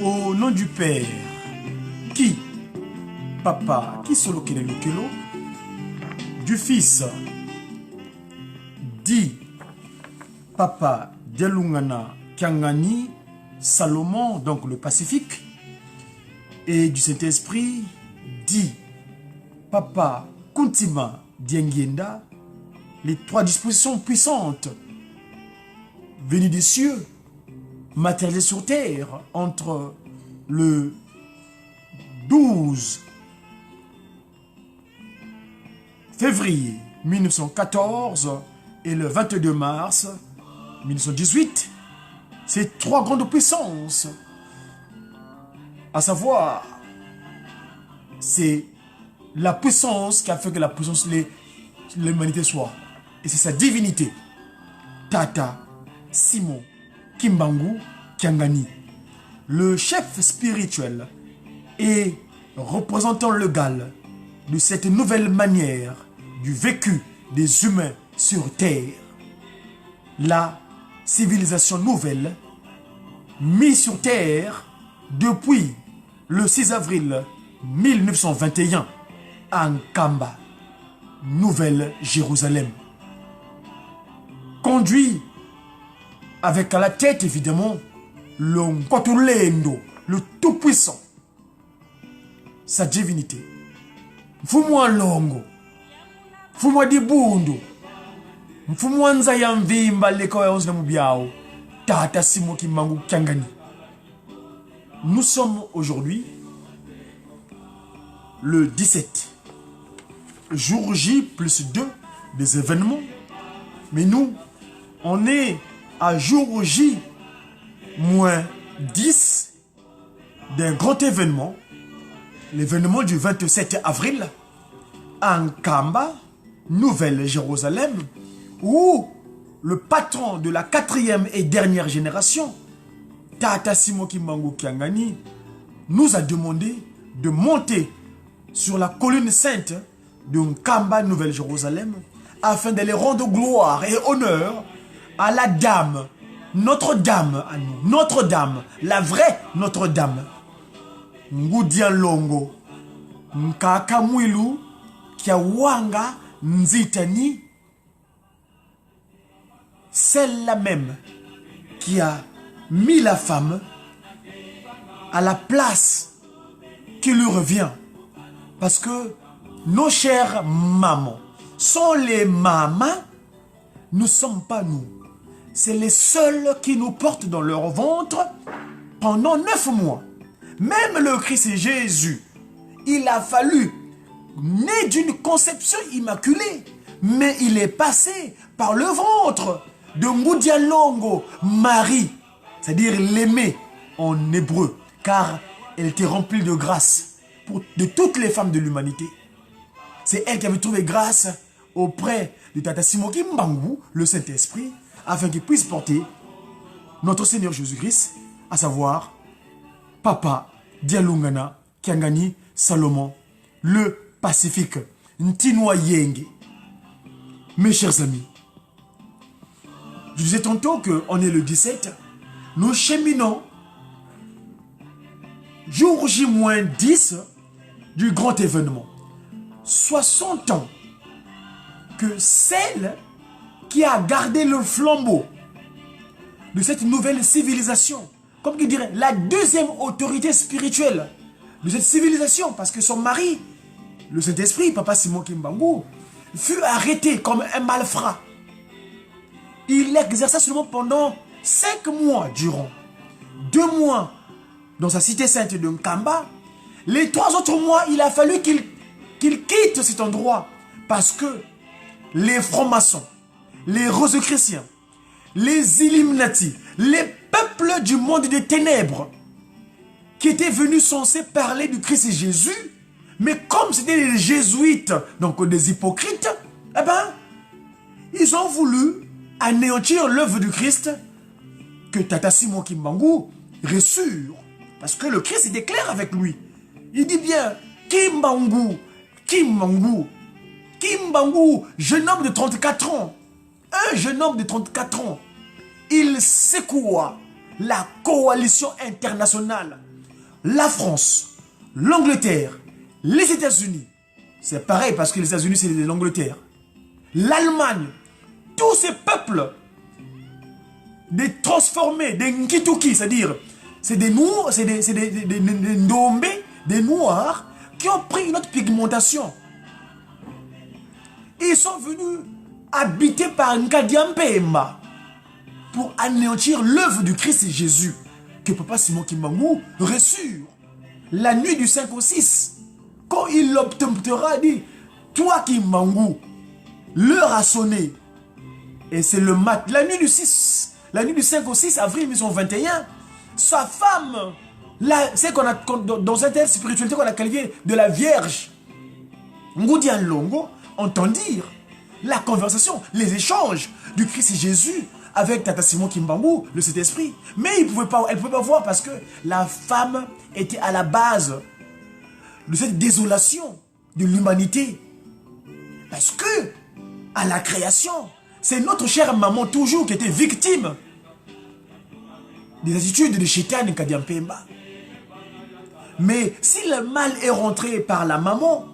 Au nom du Père, qui Papa, qui solo Kelelokelo, du Fils, dit Papa Delungana Kiangani, Salomon, donc le Pacifique, et du Saint-Esprit, dit Papa Kuntima Diengienda, les trois dispositions puissantes venues des cieux, matérialisées sur terre, entre le 12 février 1914 et le 22 mars 1918. Ces trois grandes puissances, à savoir, c'est la puissance qui a fait que la puissance de l'humanité soit. Et c'est sa divinité. Tata Simon Kimbangu Kiangani, le chef spirituel et représentant légal de cette nouvelle manière du vécu des humains sur Terre. La civilisation nouvelle mise sur Terre depuis le 6 avril 1921 à Nkamba, Nouvelle-Jérusalem. Conduit avec à la tête évidemment le Nkotulendo, le Tout-Puissant, sa divinité. Mfumu longo, mfumu dibundu, mfumu nzaya mvimba leko ya onze na mubiao, Tata Simon Kimbangu Kiangani. Nous sommes aujourd'hui le 17, jour J plus 2 des événements, mais nous, on est à jour J moins 10 d'un grand événement, l'événement du 27 avril, à Nkamba, Nouvelle-Jérusalem, où le patron de la 4e et dernière génération, Tata Simon Kimbangu Kiangani, nous a demandé de monter sur la colline sainte de Nkamba, Nouvelle-Jérusalem, afin d'aller rendre gloire et honneur à la Dame, Notre-Dame à nous, Notre-Dame, la vraie Notre-Dame. Ngudia Longo, Nkakamwilu, Kiawanga, Nzitani, celle-là même qui a mis la femme à la place qui lui revient. Parce que nos chères mamans sont les mamans, nous ne sommes pas nous. C'est les seuls qui nous portent dans leur ventre pendant 9 mois. Même le Christ Jésus, il a fallu né d'une conception immaculée, mais il est passé par le ventre de Ngudia Longo, Marie, c'est-à-dire l'aimée en hébreu, car elle était remplie de grâce de toutes les femmes de l'humanité. C'est elle qui avait trouvé grâce auprès de Tata Simon Kimbangu, le Saint-Esprit, afin qu'il puisse porter notre Seigneur Jésus-Christ, à savoir Papa Dialungana Kiangani Salomon, le Pacifique, Ntinwa Yenge. Mes chers amis, je disais tantôt qu'on est le 17, nous cheminons jour J-10 du grand événement. 60 ans que celle qui a gardé le flambeau de cette nouvelle civilisation, comme qui dirait la deuxième autorité spirituelle de cette civilisation, parce que son mari, le Saint-Esprit, Papa Simon Kimbangu, fut arrêté comme un malfrat. Il exerça seulement pendant 5 mois durant. 2 mois dans sa cité sainte de Nkamba. Les 3 autres mois, il a fallu qu'il quitte cet endroit parce que les francs-maçons, les rosicruciens, les Illuminati, les peuples du monde des ténèbres qui étaient venus censés parler du Christ et Jésus, mais comme c'était des jésuites, donc des hypocrites, eh ben, ils ont voulu anéantir l'œuvre du Christ que Tata Simon Kimbangu reçut. Parce que le Christ était clair avec lui. Il dit bien, Kimbangu, Kimbangu, Kimbangu, jeune homme de 34 ans. Un jeune homme de 34 ans. Il secoua la coalition internationale. La France, l'Angleterre, les États-Unis. C'est pareil parce que les États-Unis, c'est l'Angleterre. L'Allemagne. Tous ces peuples, des transformés, des Nkituki, c'est-à-dire, c'est des noirs, c'est des Ndombe, des noirs, qui ont pris une autre pigmentation. Ils sont venus habiter par Nkadiampemba pour anéantir l'œuvre du Christ Jésus que Papa Simon Kimbangu reçut la nuit du 5 au 6. Quand il l'obtemptera, dit, toi Kimbangu, l'heure a sonné. Et c'est le mat, la nuit du 6, la nuit du 5 au 6 avril 1921, sa femme, c'est qu'on a, dans cette spiritualité qu'on a qualifiée de la Vierge, Ngudia Longo, entend dire la conversation, les échanges du Christ Jésus avec Tata Simon Kimbangu, le Saint-Esprit. Mais elle ne pouvait pas voir parce que la femme était à la base de cette désolation de l'humanité. Parce que, à la création, c'est notre chère maman toujours qui était victime des attitudes de Chétan et Kadiampemba. Mais si le mal est rentré par la maman,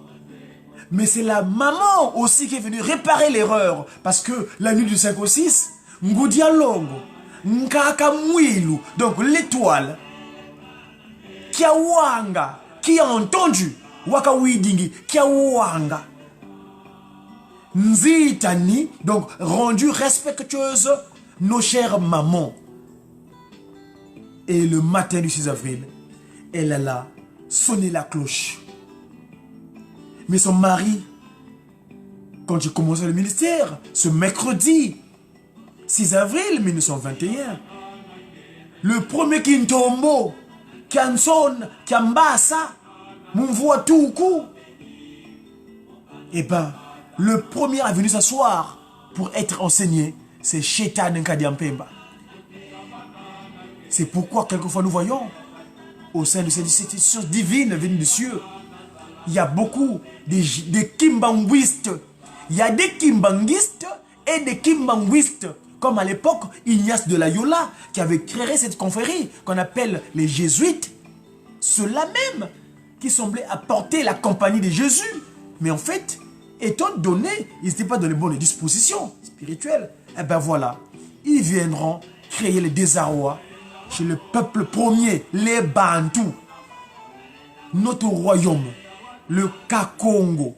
mais c'est la maman aussi qui est venue réparer l'erreur. Parce que la nuit du 5 au 6, Ngudia Longo, Nkakamwilu, donc l'étoile, Kiawanga, qui a entendu, Wakawidingi, Kiawanga, Nzitani, donc rendu respectueuse nos chères mamans. Et le matin du 6 avril, elle a sonné la cloche. Mais son mari, quand il commençait le ministère, ce mercredi 6 avril 1921, le premier Kintombo, Kianson, Kiambasa, Mon voix tout au cou. Eh bien, le premier à venir s'asseoir pour être enseigné, c'est Shetan Nkadi Mpemba. C'est pourquoi quelquefois nous voyons, au sein de cette institution divine venue du ciel, il y a beaucoup de kimbanguistes. Il y a des kimbanguistes et des kimbanguistes. Comme à l'époque, Ignace de Loyola, qui avait créé cette confrérie qu'on appelle les jésuites. Ceux-là même qui semblaient apporter la compagnie de Jésus. Mais en fait, étant donné, ils n'étaient pas dans les bonnes dispositions spirituelles. Eh bien voilà, ils viendront créer le désarroi chez le peuple premier, les Bantous. Notre royaume, le Kakongo,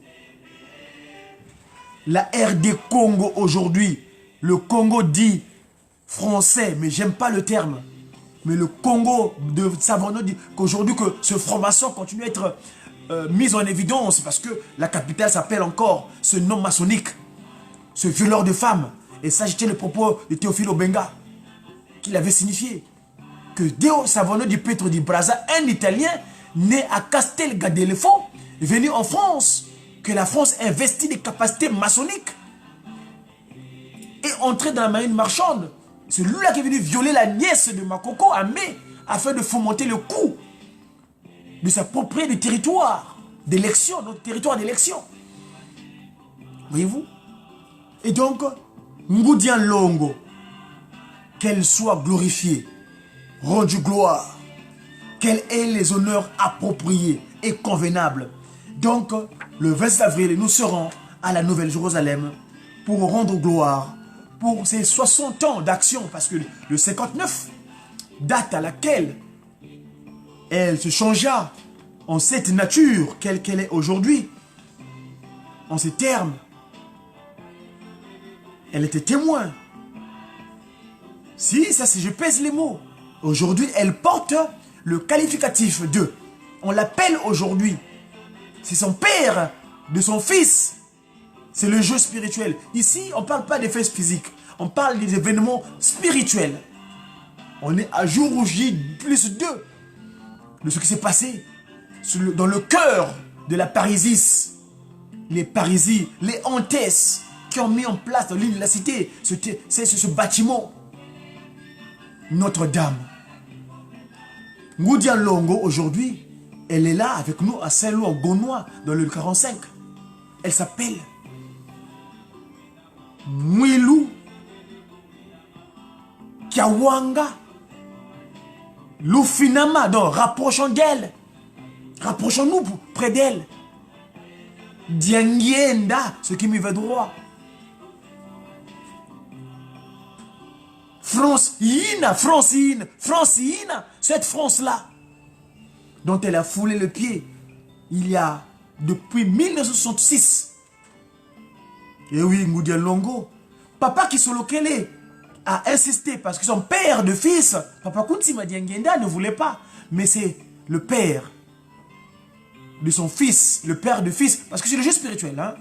la RD Congo aujourd'hui, le Congo dit français, mais j'aime pas le terme. Mais le Congo de Savonneau dit qu'aujourd'hui que ce franc-maçon continue à être mis en évidence parce que la capitale s'appelle encore ce nom maçonnique, ce violeur de femmes. Et ça, j'étais le propos de Théophile Obenga, qu'il avait signifié que Deo Savonneau du Petro di Brazza, un Italien né à Castel Gandolfo, est venu en France, que la France investit des capacités maçonniques et entré dans la marine marchande. C'est lui-là qui est venu violer la nièce de Makoko à mai afin de fomenter le coup de s'approprier du territoire d'élection, notre territoire d'élection. Voyez-vous? Et donc, Ngoudian Longo, qu'elle soit glorifiée, rendue gloire, qu'elle ait les honneurs appropriés et convenables. Donc, le 20 avril, nous serons à la Nouvelle Jérusalem pour rendre gloire pour ces 60 ans d'action, parce que le 59, date à laquelle elle se changea en cette nature qu'elle est aujourd'hui, en ces termes, elle était témoin. Si, ça c'est, je pèse les mots. Aujourd'hui, elle porte le qualificatif de, on l'appelle aujourd'hui, c'est son père, de son fils. C'est le jeu spirituel. Ici, on ne parle pas des faits physiques. On parle des événements spirituels. On est à jour au J plus 2 de ce qui s'est passé dans le cœur de la Parisis. Les Parisis, les Antès qui ont mis en place dans l'île de la Cité ce bâtiment. Notre-Dame. Ngoudian Longo, aujourd'hui, elle est là avec nous à Saint-Loup, en Gaunois, dans le 45. Elle s'appelle Mouilou Kiawanga Lufinama. Donc rapprochons d'elle. Rapprochons-nous près d'elle. Diangienda, ce qui me va droit. Francine, cette France-là, dont elle a foulé le pied il y a depuis 1966. Et oui, Ngoudian Longo, Papa Kisolokele a insisté parce que son père de fils, Papa Kuntima Diangenda ne voulait pas, mais c'est le père de son fils, le père de fils, parce que c'est le jeu spirituel, hein?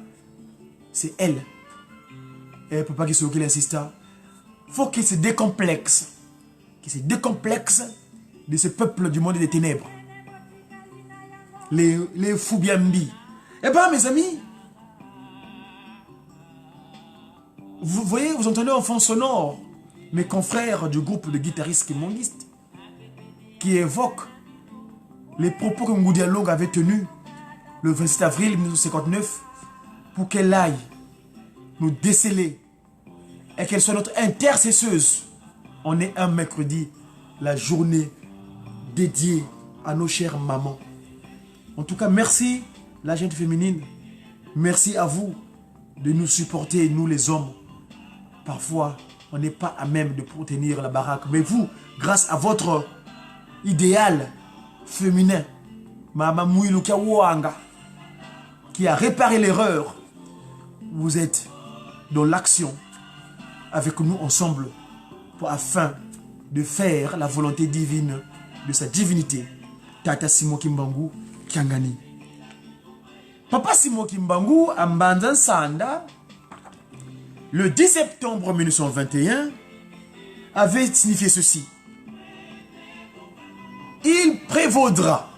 C'est elle. Et Papa Kisolokele insista. Faut qu'il se décomplexe, de ce peuple du monde des ténèbres. Les Foubiambi. Eh bien, mes amis, vous voyez, vous entendez en fond sonore mes confrères du groupe de guitaristes kimongistes qui évoquent les propos que Ngoudian Longo avait tenus le 27 avril 1959 pour qu'elle aille nous déceler et qu'elle soit notre intercesseuse. On est un mercredi, la journée dédiée à nos chères mamans. En tout cas, merci la gente féminine. Merci à vous de nous supporter, nous les hommes. Parfois, on n'est pas à même de tenir la baraque. Mais vous, grâce à votre idéal féminin, Mama Mouilou Kiawanga, qui a réparé l'erreur, vous êtes dans l'action avec nous ensemble afin de faire la volonté divine de sa divinité. Tata Simon Kimbangu Kiangani. Papa Simon Kimbangu Ambanzan Sanda, le 10 septembre 1921, avait signifié ceci. Il prévaudra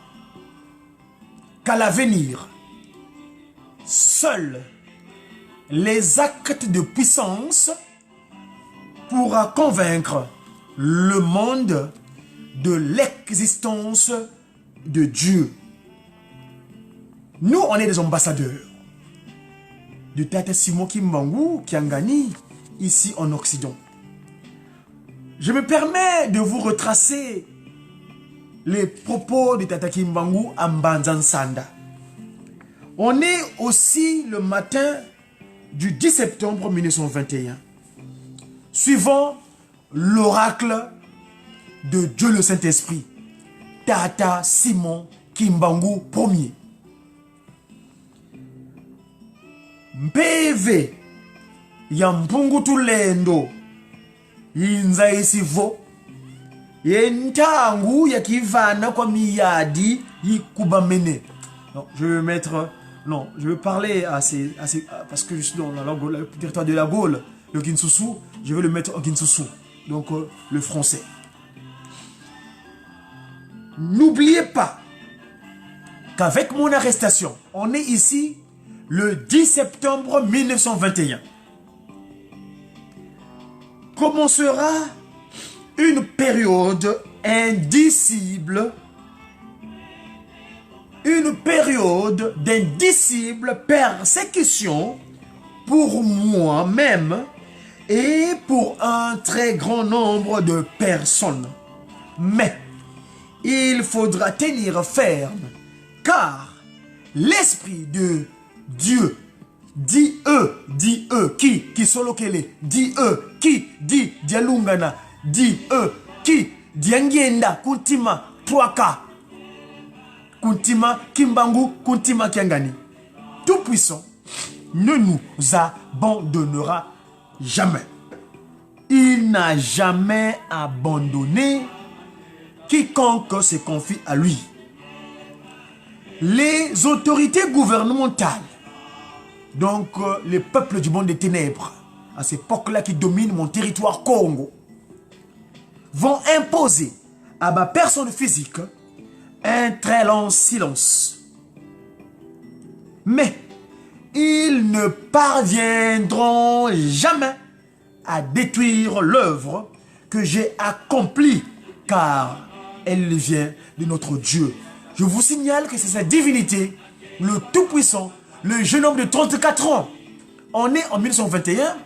qu'à l'avenir, seuls les actes de puissance pourra convaincre le monde de l'existence de Dieu. Nous, on est des ambassadeurs du Tata Simon Kimbangu Kiangani, ici en Occident. Je me permets de vous retracer les propos de Tata Kimbangu à Mbanzansanda. On est aussi le matin du 10 septembre 1921, suivant l'oracle de Dieu le Saint-Esprit, Tata Simon Kimbangu Ier. Mpeve ya mpungutu lendo yinza isivo yentangu ya kivana kwa miyadi yikubamene. Non, je vais mettre... Non, je vais parler parce que je suis dans le territoire de la Gaule, le Kinsusu, je vais le mettre au Kinsusu, donc le français. N'oubliez pas qu'avec mon arrestation, on est ici le 10 septembre 1921. Commencera une période indicible, une période d'indicible persécution pour moi-même et pour un très grand nombre de personnes. Mais il faudra tenir ferme, car l'Esprit de Dieu, dit qui solo kele, dit qui, dit dialungana, dit qui, diangenda, kuntima, tuaka, kuntima, kimbangu, kuntima, kiangani. Tout puissant ne nous abandonnera jamais. Il n'a jamais abandonné quiconque se confie à lui. Les autorités gouvernementales, donc les peuples du monde des ténèbres, à cette époque-là qui domine mon territoire Congo, vont imposer à ma personne physique un très long silence. Mais ils ne parviendront jamais à détruire l'œuvre que j'ai accomplie, car elle vient de notre Dieu. Je vous signale que c'est sa divinité, le Tout-Puissant, le jeune homme de 34 ans. On est en 1921,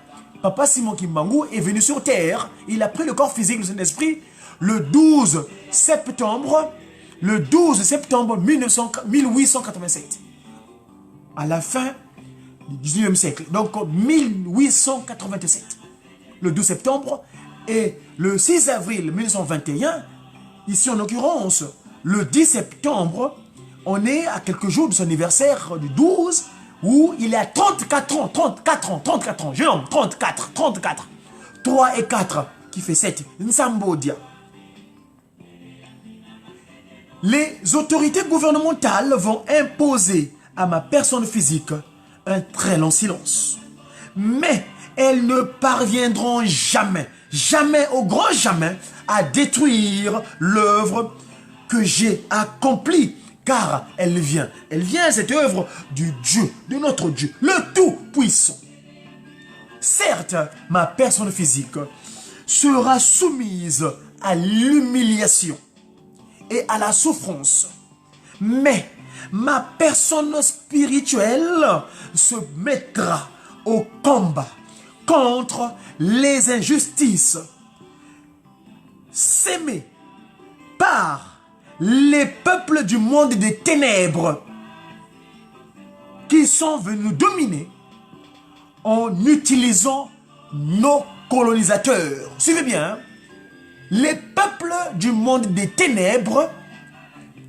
Papa Simon Kimbangu est venu sur terre, il a pris le corps physique de son esprit le 12 septembre 1887, à la fin du 19e siècle, donc 1887, le 12 septembre, et le 6 avril 1921, ici en l'occurrence, le 10 septembre, on est à quelques jours de son anniversaire du 12, où il a 34 ans, jeune homme, 34, 3 et 4, qui fait 7, Nsambodia. Les autorités gouvernementales vont imposer à ma personne physique un très long silence. Mais elles ne parviendront jamais, au grand jamais, à détruire l'œuvre que j'ai accomplie. Car elle vient cette œuvre du Dieu, de notre Dieu, le Tout-Puissant. Certes, ma personne physique sera soumise à l'humiliation et à la souffrance. Mais ma personne spirituelle se mettra au combat contre les injustices sémées par les peuples du monde des ténèbres qui sont venus dominer en utilisant nos colonisateurs. Suivez bien, hein? Les peuples du monde des ténèbres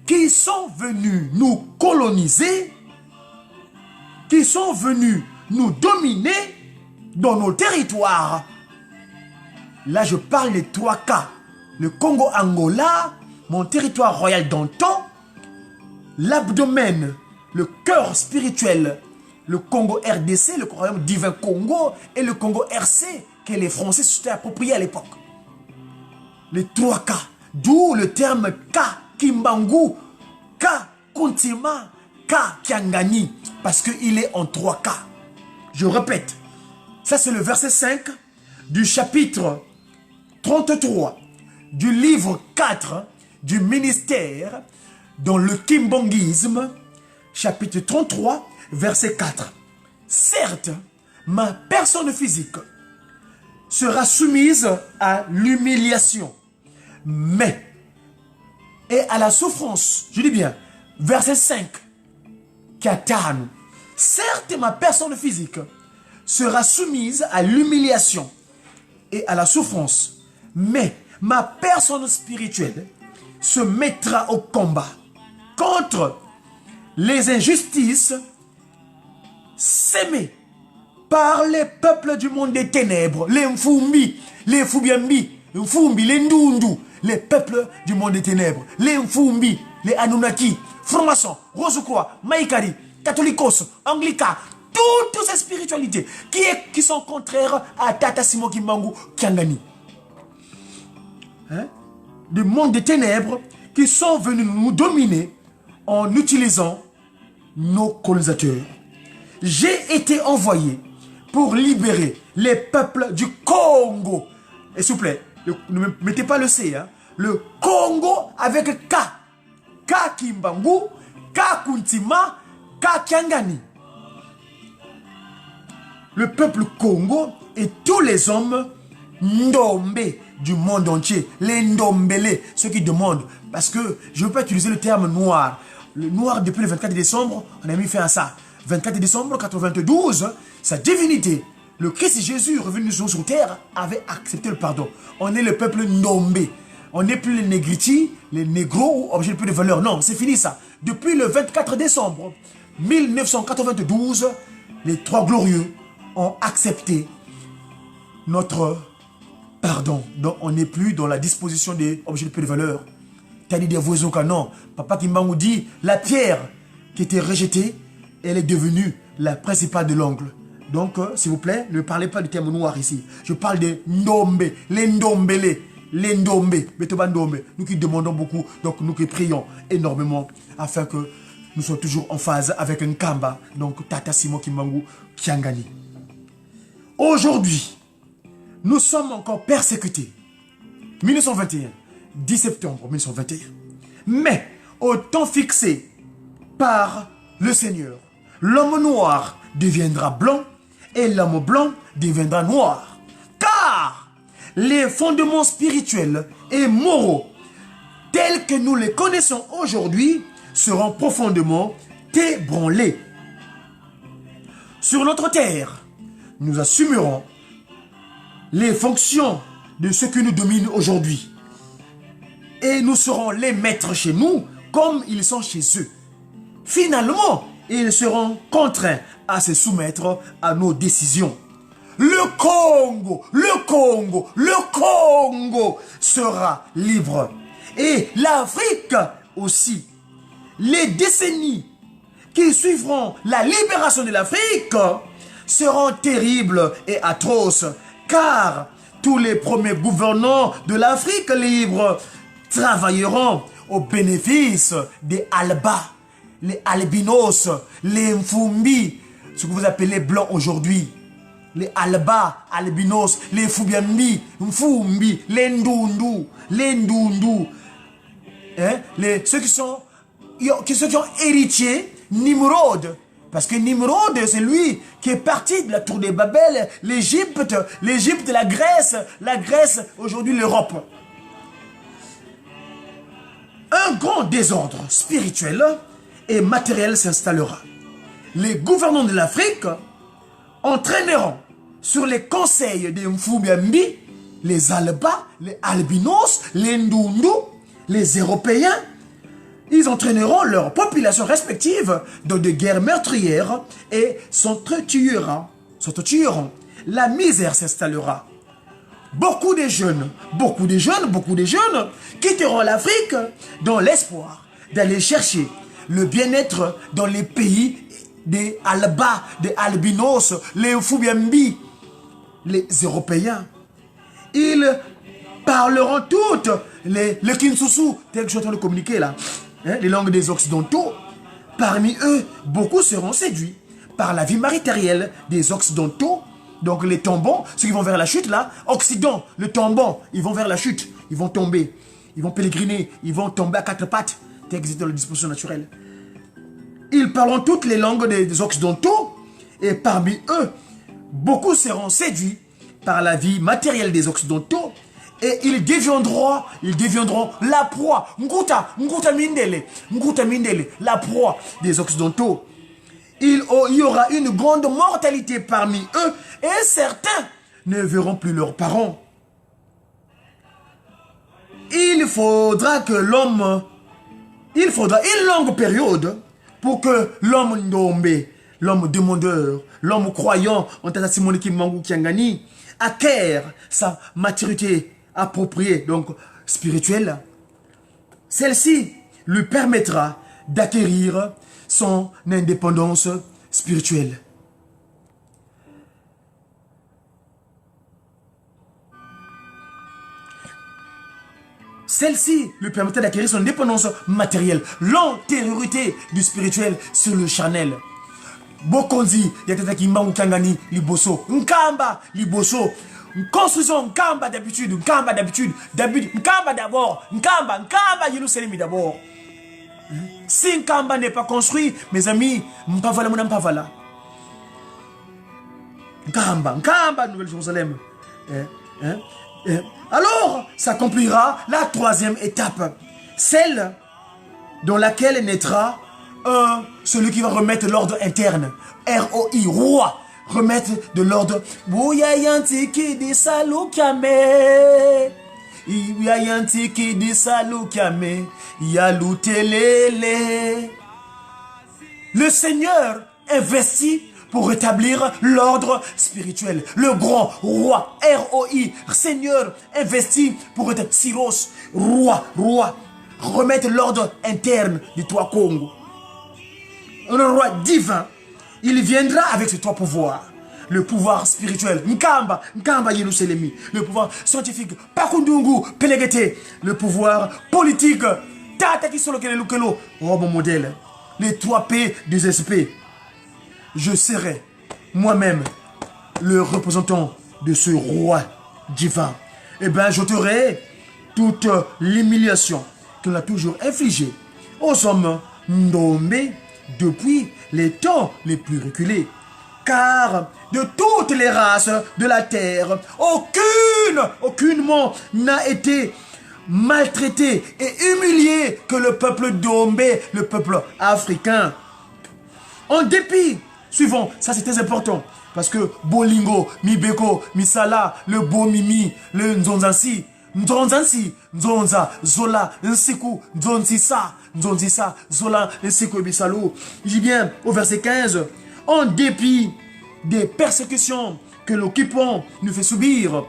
qui sont venus nous coloniser, qui sont venus nous dominer dans nos territoires. Là, je parle des 3 cas. Le Congo-Angola, mon territoire royal d'antan, l'abdomen, le cœur spirituel, le Congo-RDC, le royaume divin Congo, et le Congo-RC, que les Français se sont appropriés à l'époque. Les 3 cas, d'où le terme Ka, Kimbangu, Ka, Kuntima, K Kiangani, parce qu'il est en 3 K. Je répète, ça c'est le verset 5 du chapitre 33 du livre 4 du ministère dans le kimbongisme, chapitre 33, verset 4. Certes, ma personne physique sera soumise à l'humiliation, mais, et à la souffrance, je dis bien, verset 5, Katanu. Certes, ma personne physique sera soumise à l'humiliation et à la souffrance, mais ma personne spirituelle se mettra au combat contre les injustices sémées par les peuples du monde des ténèbres, les Mfumbi, les Fubiambi, Mfumbi, les Ndundu, les peuples du monde des ténèbres, les Mfumbi, les Anunnaki, francs-maçons, Rosukroa, Maïkari, Catholicos, Anglica, toutes ces spiritualités qui sont contraires à Tata Simo Kimbangu Kiangani. Hein? Du monde des ténèbres qui sont venus nous dominer en utilisant nos colonisateurs. J'ai été envoyé pour libérer les peuples du Congo. Et s'il vous plaît, ne mettez pas le C. Hein? Le Congo avec K. K Kimbangu, K Kuntima, K Kiangani. Le peuple Congo et tous les hommes Ndombe du monde entier, les Ndombele, ceux qui demandent, parce que je ne veux pas utiliser le terme noir. Le noir, depuis le 24 décembre, on a mis fin à ça. 24 décembre 92, sa divinité, le Christ Jésus revenu sur terre, avait accepté le pardon. On est le peuple Ndombe. On n'est plus les Négriti, les négros ou objets de peu de valeur. Non, c'est fini ça. Depuis le 24 décembre 1992, les trois glorieux ont accepté notre pardon. Donc on n'est plus dans la disposition des objets de peu de valeur. T'as dit des voisins non. Papa Kimbangu dit, la pierre qui était rejetée, elle est devenue la principale de l'angle. Donc, s'il vous plaît, ne parlez pas du terme noir ici. Je parle des Ndombe, les Ndombele, les Ndombe, Betoba Ndombe. Nous qui demandons beaucoup, donc nous qui prions énormément afin que nous soyons toujours en phase avec un Kamba, donc Tata Simo Kimbangu Kiangani. Aujourd'hui, nous sommes encore persécutés. 1921, 10 septembre 1921. Mais, au temps fixé par le Seigneur, l'homme noir deviendra blanc et l'homme blanc deviendra noir. Car les fondements spirituels et moraux tels que nous les connaissons aujourd'hui seront profondément ébranlés. Sur notre terre, nous assumerons les fonctions de ceux qui nous dominent aujourd'hui. Et nous serons les maîtres chez nous comme ils sont chez eux. Finalement, ils seront contraints à se soumettre à nos décisions. Le Congo sera libre. Et l'Afrique aussi. Les décennies qui suivront la libération de l'Afrique seront terribles et atroces. Car tous les premiers gouvernants de l'Afrique libre travailleront au bénéfice des Alba, les albinos, les Mfumbi, ce que vous appelez blancs aujourd'hui. Les Alba, albinos, les Fubiambi, Mfumbi, les Ndundu, hein? Ceux qui ont hérité Nimrod. Parce que Nimrod, c'est lui qui est parti de la tour de Babel, l'Égypte, la Grèce, aujourd'hui l'Europe. Un grand désordre spirituel et matériel s'installera. Les gouvernants de l'Afrique entraîneront sur les conseils des Mfubiambi, les Alba, les Albinos, les Ndundu, les Européens. Ils entraîneront leurs populations respectives dans des guerres meurtrières et s'entretueront. La misère s'installera. Beaucoup de jeunes quitteront l'Afrique dans l'espoir d'aller chercher le bien-être dans les pays des Alba, des Albinos, les Fubiambi, les Européens. Ils parleront toutes le Kinsusu, tel que je suis en train de communiquer là, hein, les langues des Occidentaux, Parmi eux, beaucoup seront séduits par la vie matérielle des Occidentaux. Donc les tombants, ceux qui vont vers la chute là, Occident, le tombant, ils vont vers la chute, ils vont tomber, ils vont pèleriner, ils vont tomber à quatre pattes, texte dans la disposition naturelle. Ils parleront toutes les langues des Occidentaux, et parmi eux, beaucoup seront séduits par la vie matérielle des Occidentaux, et ils deviendront la proie, Nguta Mindele, la proie des Occidentaux. Il y aura une grande mortalité parmi eux, et certains ne verront plus leurs parents. Il faudra une longue période pour que l'homme ndombe, l'homme demandeur, l'homme croyant en Tata Simone Kimbangu Kiangani acquiert sa maturité appropriée, donc spirituelle. Celle-ci lui permettra d'acquérir son indépendance spirituelle. Celle-ci lui permettait d'acquérir son indépendance matérielle. L'antériorité du spirituel sur le charnel. Bokonzi, yatata kimbangu kangani, liboso. Nkamba, liboso. Construisons Nkamba d'habitude, Nkamba d'abord, Nkamba, Yerusalem d'abord. Si Nkamba n'est pas construit, mes amis, Mpavala, Mpavala. Nkamba, Nouvelle Jérusalem. Alors, s'accomplira la troisième étape, celle dans laquelle naîtra celui qui va remettre l'ordre interne, ROI, roi, remettre de l'ordre. Bouyayantiki di salukame, Bouyayantiki di salukame, Yalutelele. Le Seigneur investit pour rétablir l'ordre spirituel. Le grand roi, ROI, Seigneur investi pour rétablir Syros, roi, remettre l'ordre interne du toi Congo. Un roi divin, il viendra avec ses trois pouvoirs. Le pouvoir spirituel, Nkamba Yerusalemi. Le pouvoir scientifique, Pakundungu, Pelegete. Le pouvoir politique, Tata Kisolokele Lukelo, oh mon modèle. Les 3 P des SP. Je serai moi-même le représentant de ce roi divin. Eh bien, j'ôterai toute l'humiliation qu'on a toujours infligée aux hommes nommés depuis les temps les plus reculés. Car de toutes les races de la terre, aucunement n'a été maltraité et humilié que le peuple Dombé, le peuple africain. En dépit, suivons, ça c'est très important, parce que Bolingo, Mibeko, Misala, le Bomimi, le Nzonzansi, Nzonza, Zola, Nsiku, Nzonzisa, Zola, Nsiku et Bisalou. Je dis bien au verset 15, en dépit des persécutions que l'occupant nous fait subir,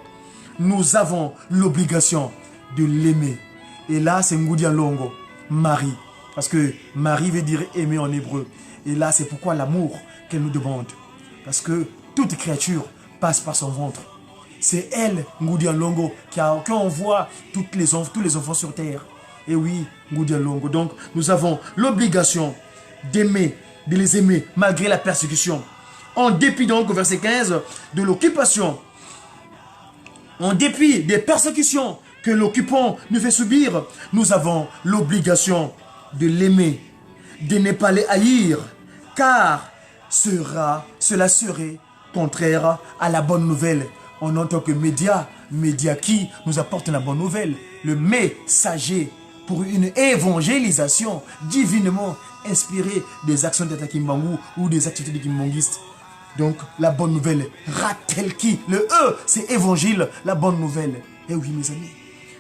nous avons l'obligation de l'aimer. Et là, c'est Ngoudia Longo, Marie. Parce que Marie veut dire aimer en hébreu. Et là, c'est pourquoi l'amour qu'elle nous demande. Parce que toute créature passe par son ventre. C'est elle, Ngoudia Longo, qui envoie tous les enfants sur terre. Et oui, Ngoudia Longo. Donc, nous avons l'obligation d'aimer, de les aimer, malgré la persécution. En dépit donc, au verset 15, de l'occupation, en dépit des persécutions que l'occupant nous fait subir, nous avons l'obligation de l'aimer, de ne pas les haïr, car cela serait contraire à la bonne nouvelle. En tant que média qui nous apporte la bonne nouvelle, le messager pour une évangélisation divinement inspirée des actions d'État Kimbangu ou des activités des kimbanguistes. Donc, la bonne nouvelle, rappelle qui? Le E, c'est évangile, la bonne nouvelle. Eh oui, mes amis.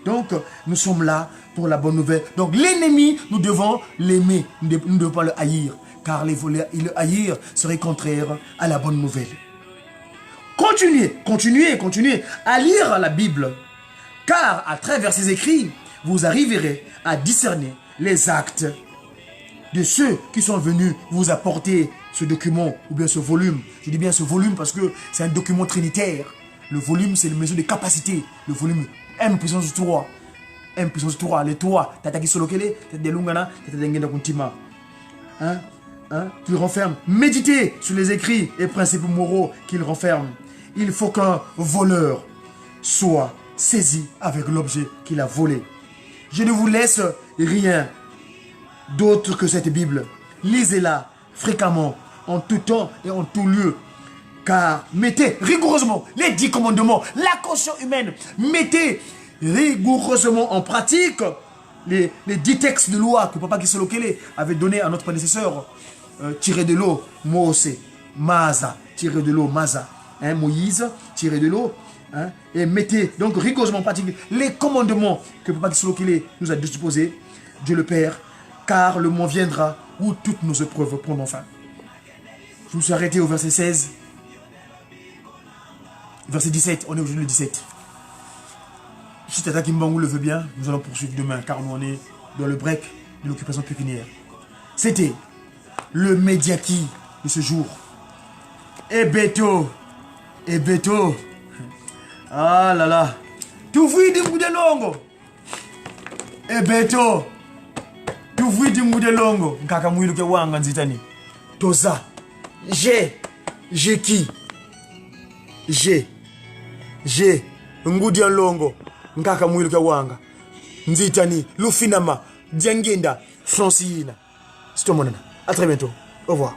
Donc, nous sommes là pour la bonne nouvelle. Donc, l'ennemi, nous devons l'aimer. Nous ne devons pas le haïr. Car le haïr serait contraire à la bonne nouvelle. Continuez à lire la Bible. Car à travers ces écrits, vous arriverez à discerner les actes de ceux qui sont venus vous apporter ce document ou bien ce volume. Je dis bien ce volume parce que c'est un document trinitaire. Le volume, c'est le mesure de capacité. Le volume M puissance 3. M puissance 3. Les 3. Tataki solokele, tata de lungana, tata de ngenda kuntima. Hein? qu'il renferme. Méditez sur les écrits et principes moraux qu'il renferme. Il faut qu'un voleur soit saisi avec l'objet qu'il a volé. Je ne vous laisse rien d'autre que cette Bible. Lisez-la fréquemment, en tout temps et en tout lieu. Car mettez rigoureusement les 10 commandements, la conscience humaine. Mettez rigoureusement en pratique les 10 textes de loi que Papa Kisolo Kele avait donné à notre prédécesseur. Tirer de l'eau, Mose, Maza, tirer de l'eau, Maza, Moïse, tirer de l'eau. Et mettez donc rigoureusement en pratique les commandements que Papa Kisolo Kele nous a disposés, Dieu le Père, car le moment viendra où toutes nos épreuves prendront fin. Je me suis arrêté au verset 16. Verset 17, on est aujourd'hui le 17. Si Tata Kimbangou le veut bien, nous allons poursuivre demain, car nous on est dans le break de l'occupation pécuniaire. C'était le médiaki de ce jour. Et Beto. Ah là là. Tu vois du bout de longo. Et Beto. Tu vois du bout de longo. Kaka mwilu ke wanga nzitani. Toza. J'ai qui? J'ai ngudi longo nkaka mwilu ke wanga nzitani lufinama diangenda Francine. C'est tout mon. À très bientôt. Au revoir.